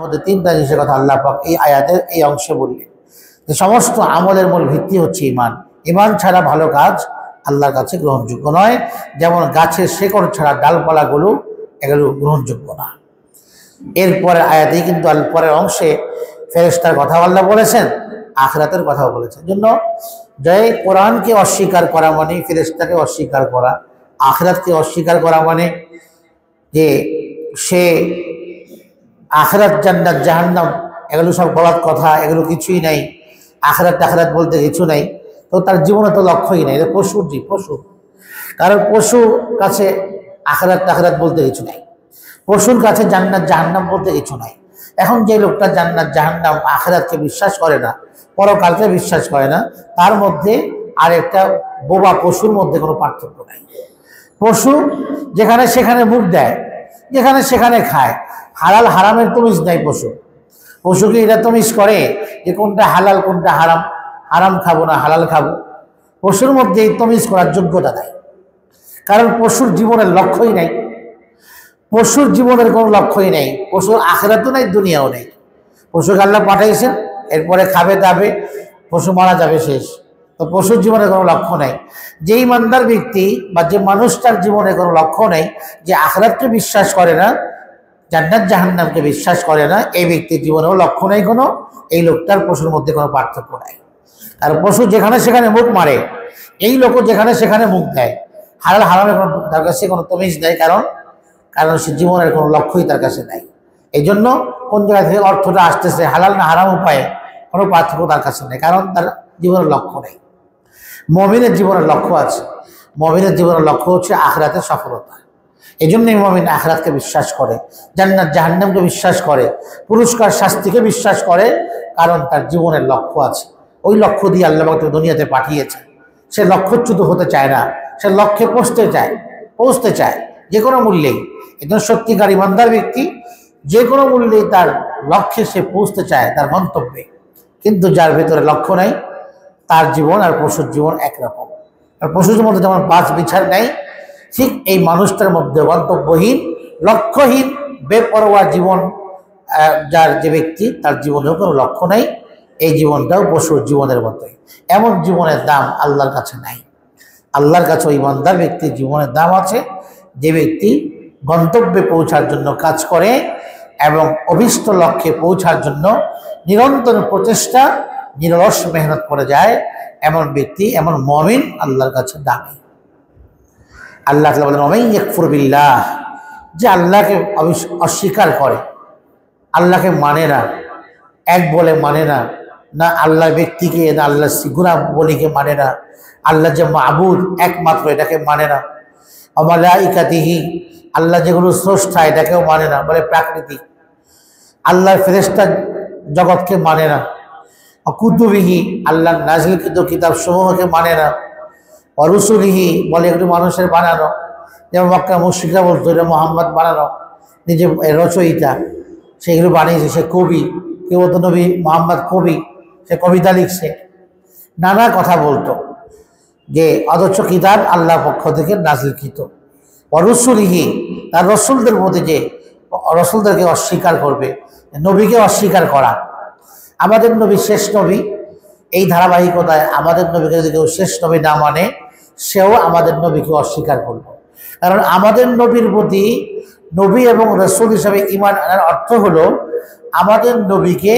মধ্যে তিনটা জিনিসের কথা আল্লাহ পাক এই আয়াতের এই অংশে বললেন যে সমস্ত আমলের মূল ভিত্তি হচ্ছে ঈমান। ঈমান ছাড়া ভালো কাজ আল্লাহর কাছে গ্রহণযোগ্য নয়। যেমন গাছের শেকড় ছাড়া ডালপালাগুলো এগুলো গ্রহণযোগ্য না। এরপরে আয়াতেই কিন্তু পরের অংশে ফেরেশতার কথা আল্লাহ বলেছেন, আখিরাতের কথাও বলেছেন। জন্য যে কোরআনকে অস্বীকার করা মানে ফেরেশতাকে অস্বীকার করা, আখিরাতকে অস্বীকার করা মানে যে সে আখিরাত জান্নাত জাহান্নাম এগুলো সব বলার কথা, এগুলো কিছুই নাই, আখিরাত বলতে কিছু নাই, তো তার জীবনে তো লক্ষ্যই নাই। এটা পশুর জীব, পশু। কারণ পশু কাছে আখিরাত বলতে কিছু নাই, পশুর কাছে জান্নাত জাহান্নাম বলতে কিছু নাই। এখন যে লোকটা জান্নাত জাহান্নাম আখিরাতকে বিশ্বাস করে না, পরকালকে বিশ্বাস করে না, তার মধ্যে আর একটা বোবা পশুর মধ্যে কোনো পার্থক্য নাই। পশু যেখানে সেখানে মুখ দেয়, যেখানে সেখানে খায়, হালাল হারামের তমিজ নাই পশু। পশুকে এটা তমিজ করে যে কোনটা হালাল কোনটা হারাম, হারাম খাবো না হালাল খাবো, পশুর মধ্যে এই তমিজ করার যোগ্যতা নাই। কারণ পশুর জীবনের লক্ষ্যই নাই, পশুর জীবনের কোনো লক্ষ্যই নেই, পশুর আখিরাতও নাই দুনিয়াও নেই। পশুকে আল্লাহ পাঠাইছেন, এরপরে খাবে দাবে, পশু মারা যাবে, শেষ। তো পশুর জীবনের কোনো লক্ষ্য নেই। যে ইমানদার ব্যক্তি বা যে মানুষটার জীবনে কোনো লক্ষ্য নেই, যে আখিরাতকে বিশ্বাস করে না, জান্নাত জাহান্নামকে বিশ্বাস করে না, এই ব্যক্তির জীবনেও লক্ষ্য নেই কোনো, এই লোকটার পশুর মধ্যে কোনো পার্থক্য নাই। আর পশু যেখানে সেখানে মুখ মারে, এই লোকও যেখানে সেখানে মুখ দেয়, হালাল হারামের কোনো তার কাছে কোনো তমিজ নেই। কারণ সে জীবনের কোনো লক্ষ্যই তার কাছে নাই। এই জন্য কোন জায়গা থেকে অর্থটা আসতেছে, হালাল না হারাম উপায়ে, কোনো পার্থক্য তার কাছে নেই, কারণ তার জীবনের লক্ষ্য নেই। মুমিনের জীবনের লক্ষ্য আছে, মুমিনের জীবনের লক্ষ্য হচ্ছে আখিরাতের সফলতা। এই জন্যই মুমিন আখিরাতকে বিশ্বাস করে, জান্নাত জাহান্নামকে বিশ্বাস করে, পুরস্কার শাস্তিকে বিশ্বাস করে, কারণ তার জীবনের লক্ষ্য আছে। ওই লক্ষ্য দিয়ে আল্লাহ দুনিয়াতে পাঠিয়েছে। সে লক্ষ্যচ্যুত হতে চায় না, সে লক্ষ্যে পৌঁছতে চায় যে কোনো মূল্যেই। একজন সত্যিকার ইমানদার ব্যক্তি যে কোনো মূল্যেই তার লক্ষ্যে সে পৌঁছতে চায়, তার গন্তব্যে। কিন্তু যার ভেতরে লক্ষ্য নাই, তার জীবন আর পশুর জীবন একরকম। আর পশুর মধ্যে যেমন বাছ বিচার নেই, ঠিক এই মানুষটার মধ্যে গন্তব্যহীন, লক্ষ্যহীন, বেপরোয়া জীবন যার যে ব্যক্তি, তার জীবনেও কোনো লক্ষ্য নাই, এই জীবনটাও পশুর জীবনের মতোই। এমন জীবনের দাম আল্লাহর কাছে নাই। আল্লাহর কাছে ওই ইমানদার ব্যক্তির জীবনের দাম আছে, যে ব্যক্তি গন্তব্যে পৌঁছার জন্য কাজ করে এবং অভীষ্ট লক্ষ্যে পৌঁছার জন্য নিরন্তর প্রচেষ্টা, নিরলস মেহনত করে যায়। এমন ব্যক্তি, এমন মুমিন আল্লাহর কাছে দামি। আল্লাহ তাআলা বলেন, ওয়ামান ইয়াকফুর বিল্লাহ, যে আল্লাহকে অস্বীকার করে, আল্লাহকে মানে না, এক বলে মানে না, না আল্লাহ ব্যক্তিকে, না আল্লাহ গুণাবলীকে মানে না, আল্লাহ যে মাবুদ একমাত্র এটাকে মানে না, মালাইকাতিহি, আল্লাহ যেগুলো স্রষ্টা এটাকেও মানে না, বলে প্রাকৃতিক, আল্লাহর ফেরেশতা জগৎকে মানে না, কুতুবিহি, আল্লাহর নাযিলকৃত কিতাব সমূহকে মানে না, রুসুলিহি, বলে এগুলো মানুষের বানানো। যেমন মক্কা মুশরিকরা বলতো এটা মুহাম্মদ বানানো, নিজে রচয়িতা, সেগুলো বানিয়েছে, সে কবি। কেউ বলতো নবী মুহাম্মদ কবি, সে কবিতা লিখছে, নানা কথা বলতো। যে অথচ কিতাব আল্লাহর পক্ষ থেকে নাযিলকৃত। রসুলিহি, তার রসুলদের মধ্যে যে রসুলদেরকে অস্বীকার করবে, নবীকে অস্বীকার করা। আমাদের নবী শেষ নবী, এই ধারাবাহিকতায় আমাদের নবীকে যদি কেউ শেষ নবী না মানে, সেও আমাদের নবীকে অস্বীকার করবে। কারণ আমাদের নবীর প্রতি নবী এবং রসুল হিসাবে ঈমান আনার অর্থ হলো আমাদের নবীকে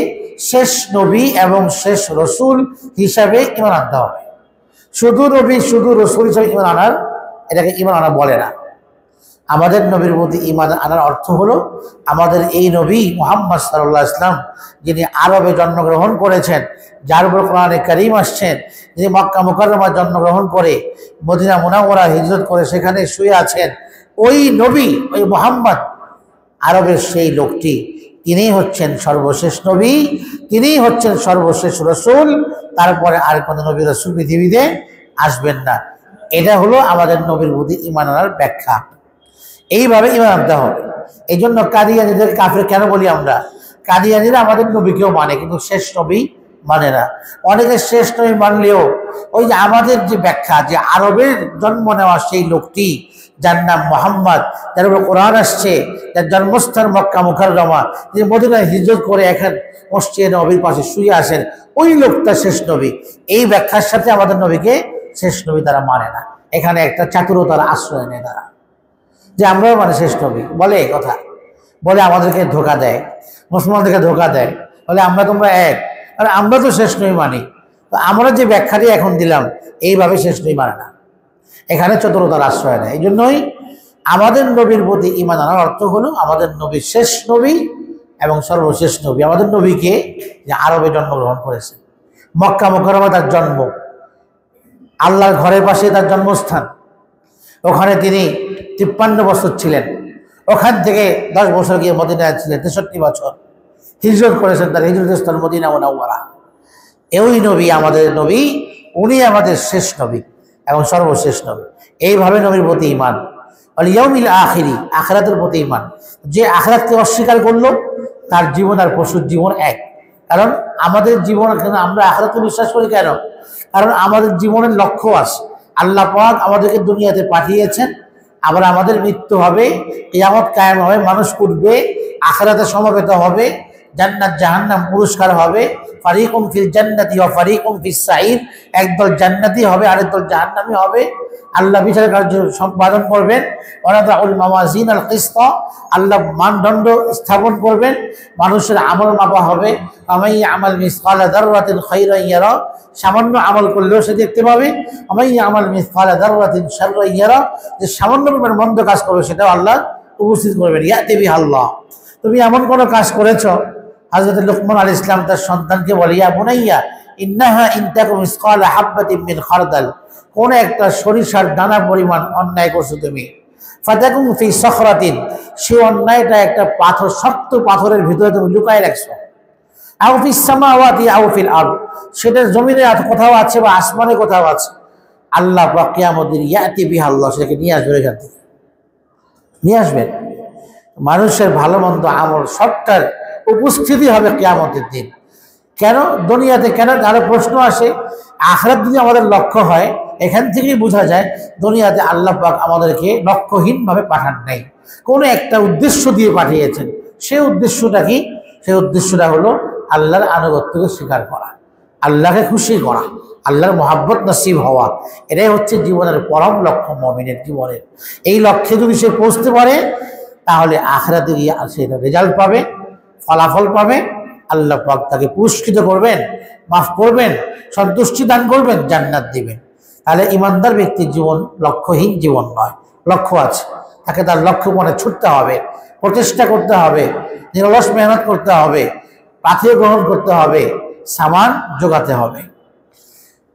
শেষ নবী এবং শেষ রসুল হিসাবে ঈমান আনতে হবে। শুধু নবী শুধু রসুল হিসাবে ঈমান আনার, এটাকে ঈমান আনা বলে না। আমাদের নবীর প্রতি ঈমান আনার অর্থ হলো আমাদের এই নবী মুহাম্মদ সাল্লাল্লাহু আলাইহি ওয়াসাল্লাম, যিনি আরবে জন্মগ্রহণ করেছেন, যার উপর কোরআনে কারীম আসছেন, যিনি মক্কা মুকাররমায় জন্মগ্রহণ করে মদিনা মুনাওয়ারা হিজরত করে সেখানে শুয়ে আছেন, ওই নবী, ওই মুহাম্মদ, আরবের সেই লোকটি, তিনিই হচ্ছেন সর্বশেষ নবী, তিনিই হচ্ছেন সর্বশেষ রসুল। তারপরে আর কোনো নবী রসুল পৃথিবীতে আসবেন না। এটা হলো আমাদের নবীর প্রতি ঈমান আনার ব্যাখ্যা। এইভাবে ঈমান আনতে হবে। এই জন্য কাদিয়ানীদের কাফের কেন বলি আমরা? কাদিয়ানীরা আমাদের নবীকেও মানে, কিন্তু শেষ নবী মানে না। অনেকে শেষ নবী মানলেও ওই যে আমাদের যে ব্যাখ্যা যে আরবের জন্ম নেওয়া সেই লোকটি যার নাম মোহাম্মদ, যার উপর কোরআন আসছে, যার জন্মস্থান মক্কা মুকাররমা, যে মদিনায় হিজরত করে এখন মসজিদে নবীর পাশে শুয়ে আসেন, ওই লোকটা শেষ নবী। এই ব্যাখ্যার সাথে আমাদের নবীকে শেষ নবী তারা মানে না। এখানে একটা চাতুরতার আশ্রয় নেয় তারা, যে আমরাও মানে শেষ নবী বলে কথা, বলে আমাদেরকে ধোকা দেয়, মুসলমানদেরকে ধোকা দেয়, বলে আমরা তোমরা এক, আর আমরা তো শেষ নবী মানি। তো আমরা যে ব্যাখ্যাটি এখন দিলাম এইভাবে শেষ নবী মানে না, এখানে চতুরতার আশ্রয় নেয়। এই জন্যই আমাদের নবীর প্রতি ঈমান আনার অর্থ হলো আমাদের নবী শেষ নবী এবং সর্বশেষ নবী। আমাদের নবীকে যে আরবে জন্মগ্রহণ করেছে, মক্কা মুকাররমা তার জন্ম, আল্লাহর ঘরের পাশে তার জন্মস্থান, ওখানে তিনি 53 বছর ছিলেন, ওখান থেকে 10 বছর গিয়ে মদিনায় ছিলেন, 63 বছর হিজরত করেছেন, তার হিজরতের স্থান মদিনা মুনাওয়ারা। এই নবী আমাদের নবী, উনি আমাদের শেষ নবী এবং সর্বশেষ নবী। এইভাবে নবীর প্রতি ঈমান, ইয়াউমিল আখিরি, আখিরাতের প্রতি ঈমান। যে আখিরাতকে অস্বীকার করলো তার জীবন আর পশুর জীবন এক। কারণ আমাদের জীবন, আমরা আখিরাতকে বিশ্বাস করি কেন? কারণ আমাদের জীবনের লক্ষ্য আছে, আল্লাহ পাক আমাদেরকে দুনিয়াতে পাঠিয়েছেন, আবার আমাদের মৃত্যু হবে, কিয়ামত কায়েম হবে, মানুষ উঠবে, আখিরাতে সমবেত হবে, জান্নাত জাহান্নাম পুরস্কার হবে, ফারিকুম ফিল জান্নাতি ওয়া ফারিকুম ফিস সাঈর, একদল জান্নাতি হবে আরেকদল জাহান্নামী হবে। আল্লাহ বিচার কার্য সম্পাদন করবেন, ওয়ানাদাউল মাওয়াজিনাল কিসত, আল্লাহ মানদণ্ড স্থাপন করবেন, মানুষের আমল মাপা হবে। আমাই আমাল মিসকালা যাররাতিন খায়রান ইয়ারা, সামান্য আমল করলেও সে দেখতে পাবে। আমাই আমাল মিসকালা যাররাতিন শাররান ইয়ারা, যে সামান্য পরিমাণ মন্দ কাজ করবে সেটাও আল্লাহ উপস্থিত করবেন। ইয়াতি বিহাল্লাহ, তুমি এমন কোনো কাজ করেছো, হযরত লুকমান আলাইহিস সালাম তার সন্তানকে বলে, ইয়া বুনাইয়া ইন্নাহা ইন তাকুম মিসকালা হাববাতিন মিন খারদাল, কোন একটা সরিষার দানা পরিমাণ অন্যায় করছো তুমি, ফাতাকুম ফি সখরাতিন, সেই অন্যায়টা একটা পাথর, শক্ত পাথরের ভিতরে তুমি লুকায় রাখছো, আও ফিস সামাওয়াতি আও ফিল আরদ, সেটা জমিনে কোথাও আছে বা আসমানে কোথাও আছে, আল্লাহ পাক কিয়ামতের দিন ইয়াতি বিহাল্লাহ, সেটাকে নিয়ে আসবেন, এখান থেকে নিয়ে আসবেন। মানুষের ভালো মন্দ আমল সবটার উপস্থিতি হবে কিয়ামতের দিন। কেন দুনিয়াতে, কেন আরো প্রশ্ন আসে, আখিরাত যদি আমাদের লক্ষ্য হয়, এখান থেকেই বোঝা যায় দুনিয়াতে আল্লাহ পাক আমাদেরকে লক্ষ্যহীনভাবে পাঠান নাই, কোনো একটা উদ্দেশ্য দিয়ে পাঠিয়েছেন। সেই উদ্দেশ্যটা কি? সেই উদ্দেশ্যটা হলো আল্লাহর আনুগত্যকে স্বীকার করা, আল্লাহকে খুশি করা, আল্লাহর মহাব্বত নসিব হওয়া। এটাই হচ্ছে জীবনের পরম লক্ষ্য মুমিনের জীবনের। এই লক্ষ্যে যদি সে পৌঁছতে পারে তাহলে আখিরাতে গিয়ে সে রেজাল্ট পাবে, ফলাফল পাবে, আল্লাহ পাক তাকে পুরস্কৃত করবেন, মাফ করবেন, সন্তুষ্টি দান করবেন, জান্নাত দিবেন। তাহলে ইমানদার ব্যক্তির জীবন লক্ষ্যহীন জীবন নয়, লক্ষ্য আছে, তাকে তার লক্ষ্য মনে ছুটতে হবে, প্রচেষ্টা করতে হবে, নিরলস মেহনত করতে হবে, পাথেয় গ্রহণ করতে হবে, সামান জোগাতে হবে।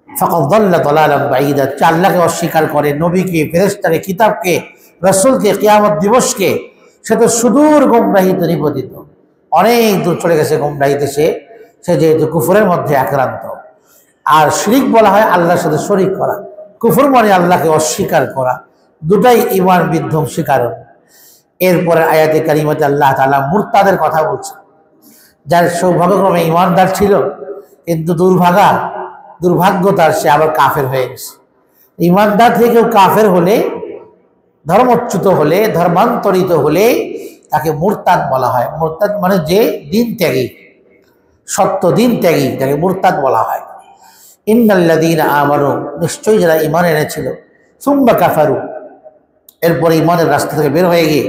ফাকাদ দাল্লা দালালান বাঈদা, আল্লাহকে অস্বীকার করে, নবীকে, ফেরেশতাকে, কিতাবকে, রাসূলকে, কিয়ামত দিবসকে, সে তো সুদূর গোমরাহিতে নিপতিত, অনেক দূর চলে গেছে গোমরাহিতে। সে যেহেতু কুফরের মধ্যে আক্রান্ত। আর শিরিক বলা হয় আল্লাহর সাথে শরীক করা, কুফর মানে আল্লাহকে অস্বীকার করা, দুটাই ঈমান বিধ্বংসী কারণ। এরপরে আয়াতে কারিমাতে আল্লাহ তাআলা মুরতাদের কথা বলছে, যার সৌভাগ্যক্রমে ঈমানদার ছিল কিন্তু দুর্ভাগ্য তার, সে আবার কাফের হয়ে গেছে। ঈমানদার থেকেও কাফের হলে, ধর্মচ্যুত হলে, ধর্মান্তরিত হলে তাকে মুরতাদ বলা হয়। মুরতাদ মানে যে দিন ত্যাগী, সত্য দিন ত্যাগী, তাকে মুরতাদ বলা হয়। ইন্নাল্লাযীনা আমানু, নিশ্চয়ই যারা ঈমান এনেছিল, সুম্মা কাফারু, এরপরে ঈমানের রাস্তা থেকে বের হয়ে গিয়ে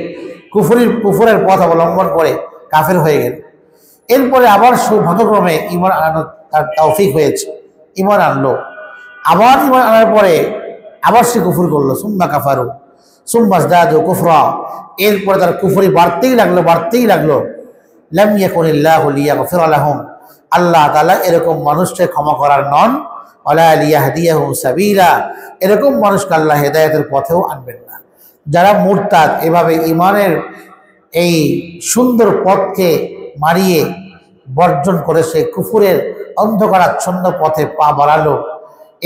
কুফরের পথ অবলম্বন করে কাফের হয়ে গেল, এরপরে আবার সৌভাগ্যক্রমে ঈমান আনানোর তার তৌফিক হয়েছে, ঈমান আনলো, আবার ঈমান আনার পরে আবার সে কুফর করলো, সুম্মা কাফারু সুম্মা ইজদাদু কুফরা, এরপরে তার কুফরি বাড়তেই লাগলো। লাম ইয়াকুনিল্লাহু লিয়াগফিরা লাহুম, আল্লাহ তাআলা এরকম মানুষকে ক্ষমা করার নন, ওয়ালা লিয়াহদিয়াহুম সাবিলা, এরকম মানুষকে আল্লাহ হেদায়েতের পথেও আনবেন না। যারা মুরতাদ, এভাবে ঈমানের এই সুন্দর পথকে মারিয়ে বর্জন করে সে কুফুরের অন্ধকারাচ্ছন্ন পথে পা বাড়ালো,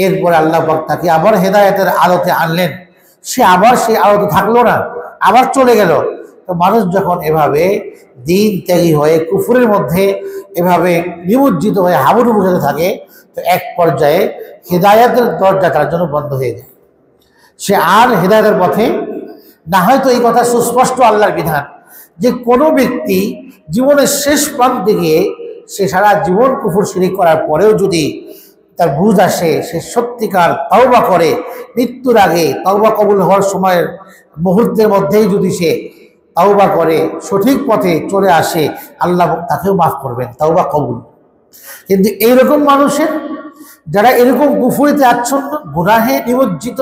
এরপরে আল্লাহ পাক তাকে আবার হেদায়েতের আলোতে আনলেন, সে আবার সেই আলোতে থাকলো না, আবার চলে গেল। তো মানুষ যখন এভাবে দিন ত্যাগী হয়ে কুফুরের মধ্যে এভাবে নিমজ্জিত হয়ে হাবুডুবু খেতে থাকে, তো এক পর্যায়ে হেদায়েতের দরজা তার জন্য বন্ধ হয়ে যায়। সে আর হেদায়েতের পথে না। হয়তো এই কথা সুস্পষ্ট আল্লাহর বিধান যে কোনো ব্যক্তি জীবনের শেষ প্রান্তে গিয়ে সে সারা জীবন কুফর শিরিক করার পরেও যদি তার বুঝ আসে, সে সত্যিকার তওবা করে, মৃত্যুর আগে তওবা কবুল হওয়ার সময়ের মুহূর্তের মধ্যেই যদি সে তওবা করে সঠিক পথে চলে আসে, আল্লাহ তাকেও মাফ করবেন, তওবা কবুল। কিন্তু এইরকম মানুষের যারা এরকম কুফরিতে আচ্ছন্ন, গুনাহে নিমজ্জিত,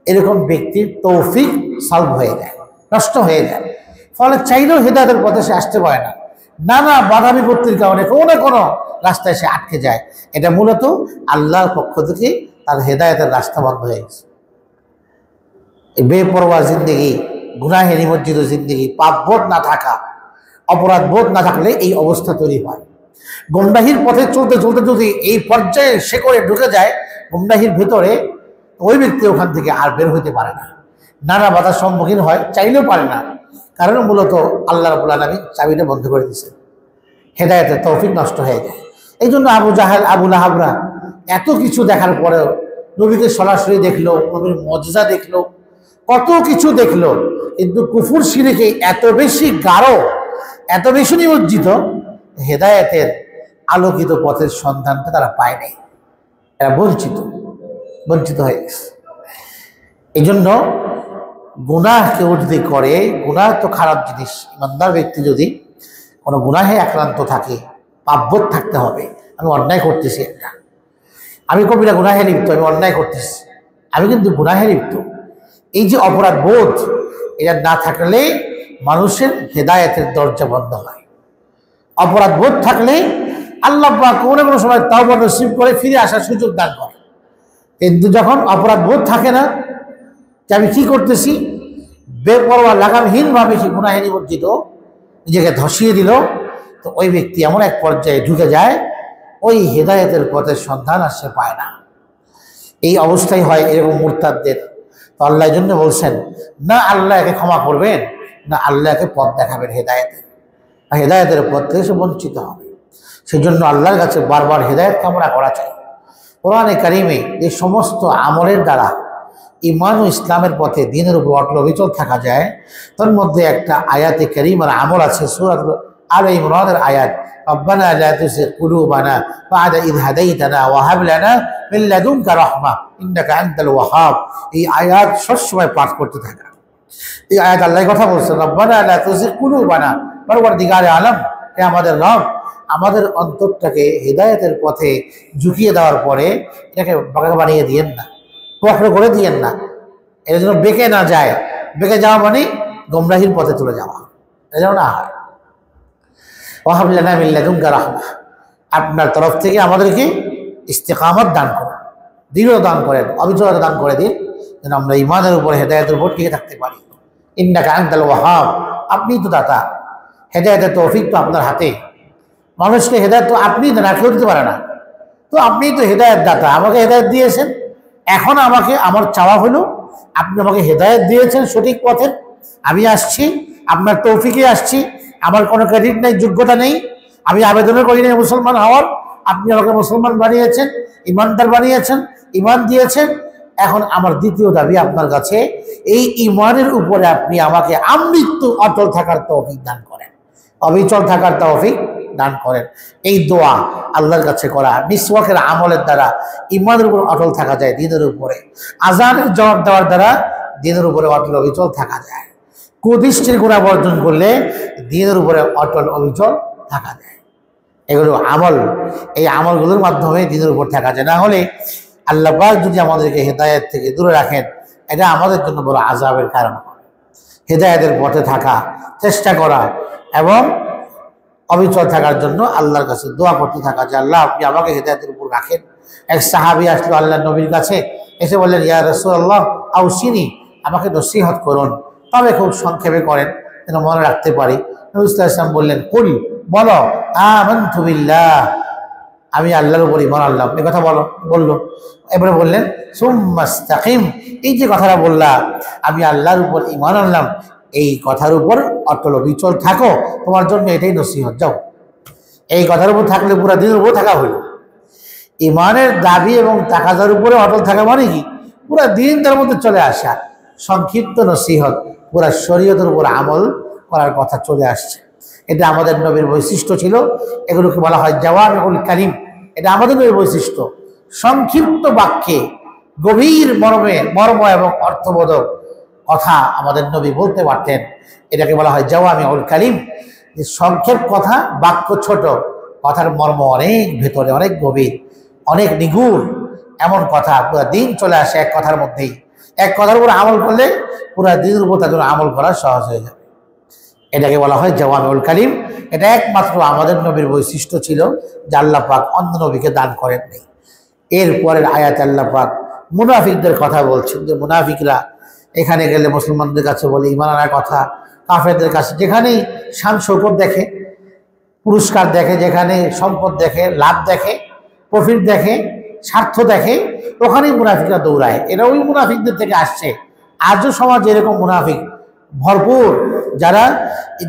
এরকম ব্যক্তির তৌফিক সালভ হয়ে যায়, নষ্ট হয়ে যায়। ফলে চাইলেও হেদায়েতের পথে সে আসতে পারে না, নানা বাধা বিপত্তির কারণে কোনো না কোনো রাস্তায় সে আটকে যায়। এটা মূলত আল্লাহর পক্ষ থেকে তার হেদায়েতের রাস্তা বন্ধ হয়ে গেছে। এই বেপরোয়া জিন্দগি, গুনাহে নিমজ্জিত জিন্দগি, পাপবোধ না থাকা, অপরাধ বোধ না থাকলে এই অবস্থা তৈরি হয়। গুমরাহির পথে চলতে চলতে যদি এই পর্যায়ে সে করে ঢুকে যায় গুমরাহির ভেতরে, ওই ব্যক্তি ওখান থেকে আর বের হইতে পারে না, নানা বাধার সম্মুখীন হয়, চাইলেও পারে না। কারণ মূলত আল্লাহ রাব্বুল আলামিন চাবিটা বন্ধ করে দিয়েছেন, হেদায়েতের তৌফিক নষ্ট হয়ে যায়। এই জন্য আবু জাহেল, আবু লাহাবরা এত কিছু দেখার পরেও নবীকে সরাসরি দেখলো, নবীর মুজিজা দেখলো, কত কিছু দেখলো, কিন্তু কুফর শিরকে এত বেশি গাঢ়, এত বেশি নিমজ্জিত, হেদায়েতের আলোকিত পথের সন্ধানটা তারা পায় নাই। এরা বঞ্চিত হয়ে গেছে। এই জন্য গুনাহ কেউ যদি করে, গুনাহ তো খারাপ জিনিস। ইমানদার ব্যক্তি যদি কোনো গুনাহে আক্রান্ত থাকে, পাপবোধ থাকতে হবে, আমি অন্যায় করতেছি, একটা আমি কবিরা গুনাহে লিপ্ত, আমি অন্যায় করতেছি, আমি কিন্তু গুনাহে লিপ্ত, এই যে অপরাধ বোধ, এটা না থাকলে মানুষের হেদায়েতের দরজা বন্ধ হয়। অপরাধ বোধ থাকলে আল্লাহ পাক কোনো কোনো সময় তওবা নসিব করে ফিরে আসার সুযোগ দান করে। কিন্তু যখন অপরাধ বোধ থাকে না যে আমি কি করতেছি, বেপরোয়া লাগামহীনভাবে সে গুনাহে নিমজ্জিত, নিজেকে ধসিয়ে দিল, তো ওই ব্যক্তি এমন এক পর্যায়ে ঢুকে যায়, ওই হেদায়েতের পথের সন্ধান আর সে পায় না। এই অবস্থায় হয় এরকম মুরতাদদের। তো আল্লাহর জন্য বলছেন, না আল্লাহ একে ক্ষমা করবেন, না আল্লাহ একে পথ দেখাবেন হেদায়েতের, হেদায়েতের পথ থেকে সে বঞ্চিত হবে। সেই জন্য আল্লাহর কাছে বারবার হেদায়েত কামনা করা চাই। কোরআনে কারিমে এই সমস্ত আমলের দ্বারা ঈমান ও ইসলামের পথে দ্বীনের উপর অটল অবিচল থাকা যায়, তার মধ্যে একটা আয়াতে কারিমার আমল আছে, সূরা আলে ইমরানের আয়াত, রব্বানা লা তুযিগ কুলুবানা বা'দা ইয হাদাইতানা ওয়া হাব লানা মিন লাদুনকা রাহমা ইন্নাকা আনতাল ওয়াহ্হাব। এই আয়াত সবসময় পাঠ করতে থাকা। এই আয়াত আল্লাহ কথা বলছেন, রব্বানা লা তুযিগ কুলুবানা, পরওয়ারদিগারে আলম, হে আমাদের রব, আমাদের অন্তরটাকে হেদায়েতের পথে ঝুঁকিয়ে দেওয়ার পরে এটাকে বাঁকা বানিয়ে দিয়েন না, বক্র করে দিয়েন না, এর জন্য বেঁকে না যায়। বেঁকে যাওয়া মানে গোমরাহির পথে চলে যাওয়া, এটা যেন না হয়। ওয়াহাব লানা মিন লাদুনকা রাহমা, আপনার তরফ থেকে আমাদেরকে ইস্তেকামত দান করেন, দৃঢ় দান করেন, অবিচলতা দান করে দিন, যেন আমরা ঈমানের উপর হেদায়েতের উপর টিকে থাকতে পারি। ইন্নাকা আনতাল ওয়াহ্হাব, আপনিই তো দাতা, হেদায়েতের তৌফিক তো আপনার হাতে। মানুষকে হেদায়েত তো আপনি দেন, কেউ দিতে পারে না। তো আপনিই তো হেদায়েত দাতা, আমাকে হেদায়েত দিয়েছেন। এখন আমাকে, আমার চাওয়া হলো আপনি আমাকে হেদায়েত দিয়েছেন সঠিক পথের, আমি আসছি আপনার তৌফিকে আসছি, আমার কোনো ক্রেডিট নেই, যোগ্যতা নেই, আমি আবেদনও করি নাই মুসলমান হওয়ার, আপনি আমাকে মুসলমান বানিয়েছেন, ইমানদার বানিয়েছেন, ইমান দিয়েছেন। এখন আমার দ্বিতীয় দাবি আপনার কাছে, এই ইমানের উপরে আপনি আমাকে আমৃত্যু অটল থাকার তৌফিক দান করেন, অবিচল থাকার তৌফিক দান করেন। এই দোয়া আল্লাহর কাছে করা, মিসওয়াকের আমলের দ্বারা ইমানের উপর অটল থাকা যায়, দ্বীনের উপরে আযানের জবাব দেওয়ার দ্বারা দ্বীনের উপরে অটল অবিচল থাকা যায়। কুদৃষ্টির গুনাহ বর্জন করলে দ্বীনের উপরে অটল অবিচল থাকা যায়। এগুলো আমল, এই আমলগুলোর মাধ্যমে দ্বীনের উপর থাকা যায়। না হলে আল্লাহ পাক যদি আমাদেরকে হেদায়েত থেকে দূরে রাখেন, এটা আমাদের জন্য বড় আযাবের কারণ হবে। হেদায়েতের পথে থাকা, চেষ্টা করা এবং অবিচল থাকার জন্য আল্লাহর কাছে দোয়া করতে থাকা যে আল্লাহ আপনি আমাকে হেদায়েতের উপর রাখেন। এক সাহাবী আসলো আল্লাহ নবীর কাছে, এসে বললেন, ইয়া রাসূলুল্লাহ আউসিনি, আমাকে নসিহত করুন, তবে খুব সংক্ষেপে করেন যেন মনে রাখতে পারি। নবী সাল্লাল্লাহু আলাইহি ওয়াসাল্লাম বললেন, কুল, বলো, আমানতু বিল্লাহ, আমি আল্লাহর উপর ঈমান আনলাম, এই কথা বললো। এবারে বললেন সুম্মাস্তাকিম, এই যে কথাটা বললা, আমি আল্লাহর উপর ঈমান আনলাম, এই কথার উপর অটল বিচল থাকো, তোমার জন্য এটাই নসিহত। যাও, এই কথার উপর থাকলে পুরা দিনের উপর থাকা হইল। ইমানের দাবি এবং তাকাজার উপরে অটল থাকা মানে কি? পুরা দিন তার মধ্যে চলে আসা। সংক্ষিপ্ত নসিহত, পুরা শরীয়তের উপর আমল করার কথা চলে আসছে। এটা আমাদের নবীর বৈশিষ্ট্য ছিল। এগুলোকে বলা হয় জাওয়ামিউল কালিম। এটা আমাদের নবীর বৈশিষ্ট্য। সংক্ষিপ্ত বাক্যে গভীর মর্ম এবং অর্থবোধক কথা আমাদের নবী বলতে পারতেন। এটাকে বলা হয় জাওয়ামিউল কালিম। সংক্ষেপ কথা, বাক্য ছোট, কথার মর্ম অনেক ভেতরে, অনেক গভীর, অনেক নিগুড়। এমন কথা পুরো দিন চলে আসে এক কথার মধ্যেই। এক কথার উপর আমল করলে পুরো দিনের উপর তাদের আমল করা সহজ হয়ে যাবে। এটাকে বলা হয় জাওয়ামিউল কালিম। এটা একমাত্র আমাদের নবীর বৈশিষ্ট্য ছিল, যে আল্লাহ পাক অন্য নবীকে দান করেননি। এরপরের আয়াত আল্লাহ পাক মুনাফিকদের কথা বলছেন, যে মুনাফিকরা এখানে গেলে মুসলমানদের কাছে বলে ঈমান আনার কথা, কাফেরদের কাছে যেখানেই শান শৌকত দেখে, পুরস্কার দেখে, যেখানে সম্পদ দেখে, লাভ দেখে, প্রফিট দেখে, স্বার্থ দেখে, ওখানেই মুনাফিকরা দৌড়ায়। এরা ওই মুনাফিকদের থেকে আসছে। আজও সমাজে এরকম মুনাফিক ভরপুর, যারা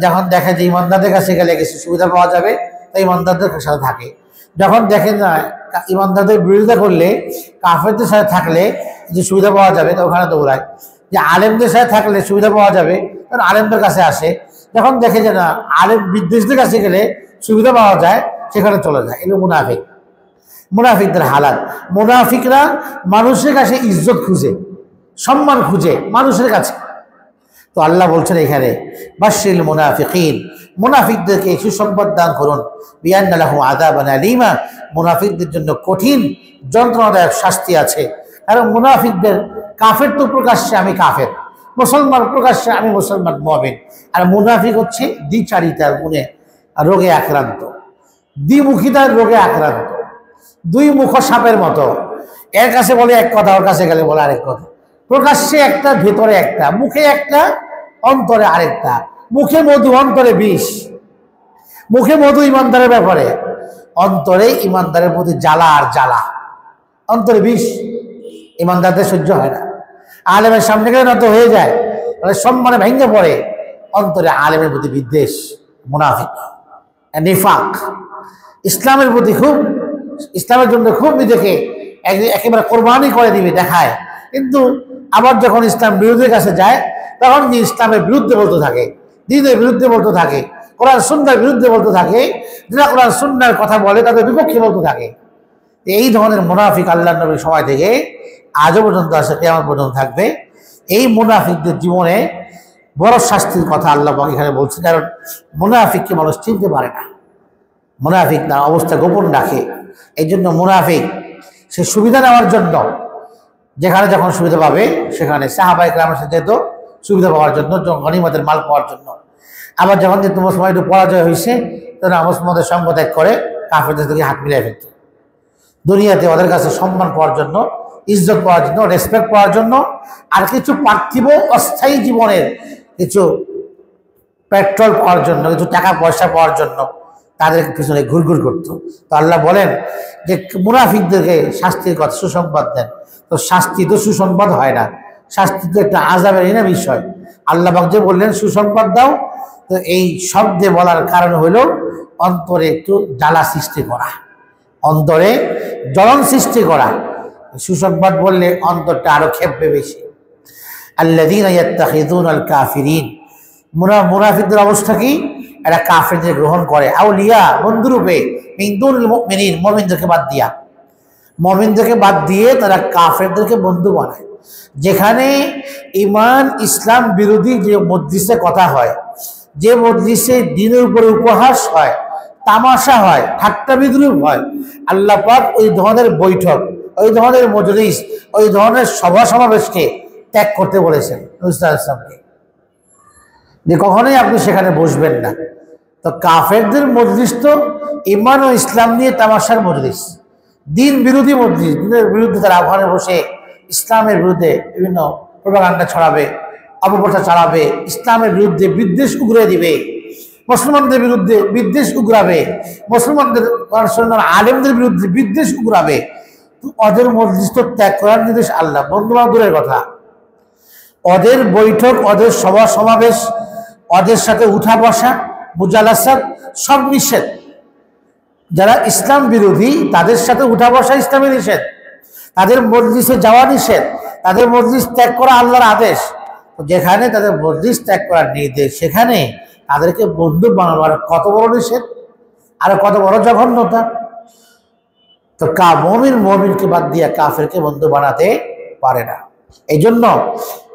যখন দেখে যে ইমানদারদের কাছে গেলে কিছু সুবিধা পাওয়া যাবে, তাই ইমানদারদের সাথে থাকে। যখন দেখেন না ইমানদারদের বিরোধিতা করলে, কাফেরদের সাথে থাকলে যে সুবিধা পাওয়া যাবে, তো ওখানে দৌড়ায়। যে আলেমদের সাথে থাকলে সুবিধা পাওয়া যাবে, তখন আলেমদের কাছে আসে। যখন দেখে যে না আলেম বিদ্বেষদের কাছে গেলে সুবিধা পাওয়া যায়, সেখানে চলে যায়। এগুলো মুনাফিক, মুনাফিকদের হালাত। মুনাফিকরা মানুষের কাছে ইজ্জত খুঁজে, সম্মান খুঁজে মানুষের কাছে। তো আল্লাহ বলছেন এখানে বাশশিরিল মুনাফিকিন, মুনাফিকদেরকে সুসংবাদ দান করুন, বিআন্না লাহুম আযাবান আলীমা, মুনাফিকদের জন্য কঠিন যন্ত্রণাদায়ক শাস্তি আছে। কারণ মুনাফিকদের, কাফের তো প্রকাশ্যে আমি কাফের, মুসলমান প্রকাশ্যে আমি মুসলমান মুমিন, আর মুনাফিক হচ্ছে দ্বিচারিতার গুণে রোগে আক্রান্ত, দ্বিমুখিতার রোগে আক্রান্ত, দুই মুখ সাপের মতো। এর কাছে বলে এক কথা, ওর কাছে গেলে বলে আরেক কথা। প্রকাশ্যে একটা, ভেতরে একটা, মুখে একটা, অন্তরে আরেকটা। মুখে মধু, অন্তরে বিষ। মুখে মধু ইমানদারের ব্যাপারে, অন্তরে ইমানদারের প্রতি জ্বালা আর জ্বালা, অন্তরে বিষ। ইমানদারদের সহ্য হয় না। আলেমের সামনে গেলে নত হয়ে যায়, সম্মানে ভেঙে পড়ে। অন্তরে আলেমের প্রতি বিদ্বেষ, মুনাফিক, নিফাক। ইসলামের প্রতি খুব, ইসলামের জন্য খুব নিজেকে একেবারে কোরবানি করে দিবে দেখায়, কিন্তু আবার যখন ইসলাম বিরোধীর কাছে যায়, তখন ইসলামের বিরুদ্ধে বলতে থাকে, দ্বীনের বিরুদ্ধে বলতে থাকে, কোরআন সুন্নাহর বিরুদ্ধে বলতে থাকে। যারা কোরআন সুন্নাহর কথা বলে তাদের বিপক্ষে বলতে থাকে। এই ধরনের মুনাফিক আল্লাহর নবীর সময় থেকে আজও পর্যন্ত আছে, কিয়ামত পর্যন্ত থাকবে। এই মুনাফিকদের জীবনে বড় শাস্তির কথা আল্লাহ পাক এখানে বলছে। কারণ মুনাফিককে মানুষ চিনতে পারে না, মুনাফিক না অবস্থা গোপন রাখে। এই জন্য মুনাফিক সে সুবিধা নেওয়ার জন্য, যেখানে যখন সুবিধা পাবে সেখানে সাহাবায়ে কেরামের সাথে যেত সুবিধা পাওয়ার জন্য, গনিমতের মাল পাওয়ার জন্য। আবার যখন যে তোমার সময় একটু পরাজয় হয়েছে, তখন মুসলমানদের সঙ্গ ত্যাগ করে কাফেরদের থেকে হাত মিলিয়ে ফেলত। দুনিয়াতে ওদের কাছে সম্মান পাওয়ার জন্য, ইজ্জত পাওয়ার জন্য, রেসপেক্ট পাওয়ার জন্য, আর কিছু পার্থিব অস্থায়ী জীবনের কিছু পেট্রোল পাওয়ার জন্য, কিছু টাকা পয়সা পাওয়ার জন্য তাদের পিছনে ঘুরঘুর করতো। তো আল্লাহ বলেন যে মুনাফিকদেরকে শাস্তির কথা সুসংবাদ দেন। তো শাস্তি তো সুসংবাদ হয় না, শাস্তি তো একটা আযাবের না বিষয়। আল্লাহ পাক যে বললেন সুসংবাদ দাও, তো এই শব্দে বলার কারণ হলো অন্তরে একটু জ্বালা সৃষ্টি করা, অন্তরে জ্বলন সৃষ্টি করা। সুসংবাদ বললে অন্তরটা আরো খেপবে বেশি। আল্লাযীনা ইয়াত্তাখিযুনাল কাফিরিন, মুনাফিকদের অবস্থা কি? এরা কাফেরদের গ্রহণ করে আউলিয়া, বন্ধুরূপে, মিন দুনিল মুমিনিন, মুমিনদেরকে বাদ দিয়া, মুমিনদেরকে বাদ দিয়ে তারা কাফেরদেরকে বন্ধু বানায়। যেখানে ঈমান ইসলাম বিরোধী যে মজলিসে কথা হয়, যে মজলিসে দ্বীনের উপরে উপহাস হয়, তামাশা হয়, ঠাট্টা বিদ্রূপ হয়, আল্লাহ পাক ওই ধরনের বৈঠক, ওই ধরনের মজলিস, ওই ধরনের সভা সমাবেশকে ত্যাগ করতে বলেছেন নবী সাল্লাল্লাহু আলাইহি ওয়াসাল্লামকে, যে কখনোই আপনি সেখানে বসবেন না। তো কাফেরদের মজলিস তো ঈমান ও ইসলাম নিয়ে তামাশার মজলিস, দ্বীন বিরোধী মজলিস। দ্বীনের বিরুদ্ধে তারা ওখানে বসে ইসলামের বিরুদ্ধে বিভিন্ন প্রোপাগান্ডা ছড়াবে, অপপ্রচার চালাবে, ইসলামের বিরুদ্ধে বিদ্বেষ উগরে দিবে, মুসলমানদের বিরুদ্ধে বিদ্বেষ উগরাবে, মুসলমানদের আলেমদের বিরুদ্ধে বিদ্বেষ উগরাবে। তো ওদের মজলিস তো ত্যাগ করার নির্দেশ আল্লাহ, বন্ধু বান্ধবের কথা। ওদের বৈঠক, ওদের সভা সমাবেশ, ওদের সাথে উঠা বসা, মুজালাসাত সব নিষেধ। যারা ইসলাম বিরোধী তাদের সাথে উঠা বসা ইসলামে নিষেধ, তাদের মজলিসে যাওয়া নিষেধ, তাদের মজলিস ত্যাগ করা আল্লাহর আদেশ। যেখানে তাদের মজলিস ত্যাগ করার নির্দেশ, সেখানে তাদেরকে বন্ধু বানাবার কত বড় নিষেধ, আর কত বড় জঘন্যতা। তো মমিনকে বাদ দিয়ে কাফেরকে বন্ধু বানাতে পারে না। এই জন্য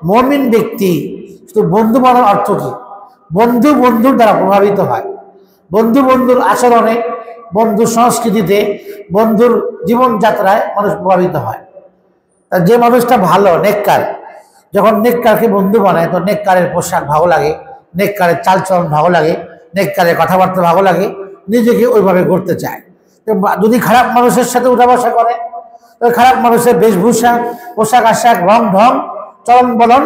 মমিন ব্যক্তি শুধু বন্ধু বানানোর অর্থ কি? বন্ধু বন্ধুর দ্বারা প্রভাবিত হয়, বন্ধু বন্ধুর আচরণে, বন্ধুর সংস্কৃতিতে, বন্ধুর জীবনযাত্রায় মানুষ প্রভাবিত হয়। তা যে মানুষটা ভালো নেককার, যখন নেককারকে বন্ধু বানায় তো নেককারের পোশাক ভালো লাগে, নেককারের চালচলন ভালো লাগে, নেককারের কথাবার্তা ভালো লাগে, নিজেকে ওইভাবে করতে চায়। যদি খারাপ মানুষের সাথে উঠা বসা করে, তো খারাপ মানুষের বেশভূষা, পোশাক আশাক, রং ঢং, চলন বলন,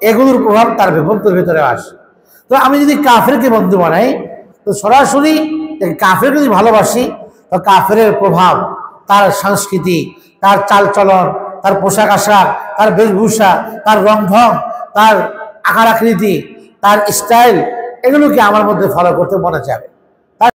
এগুলোর প্রভাব তার বন্ধুর ভেতরে আসে। তো আমি যদি কাফেরকে বন্ধু বানাই, তো সরাসরি কাফের যদি ভালোবাসি, তো কাফের প্রভাব, তার সংস্কৃতি, তার চালচলন, তার পোশাক আশাক, তার বেশভূষা, তার রং ঢং, তার আকার আকৃতি, তার স্টাইল, এগুলোকে আমার মধ্যে ফলো করতে মনে যাবে।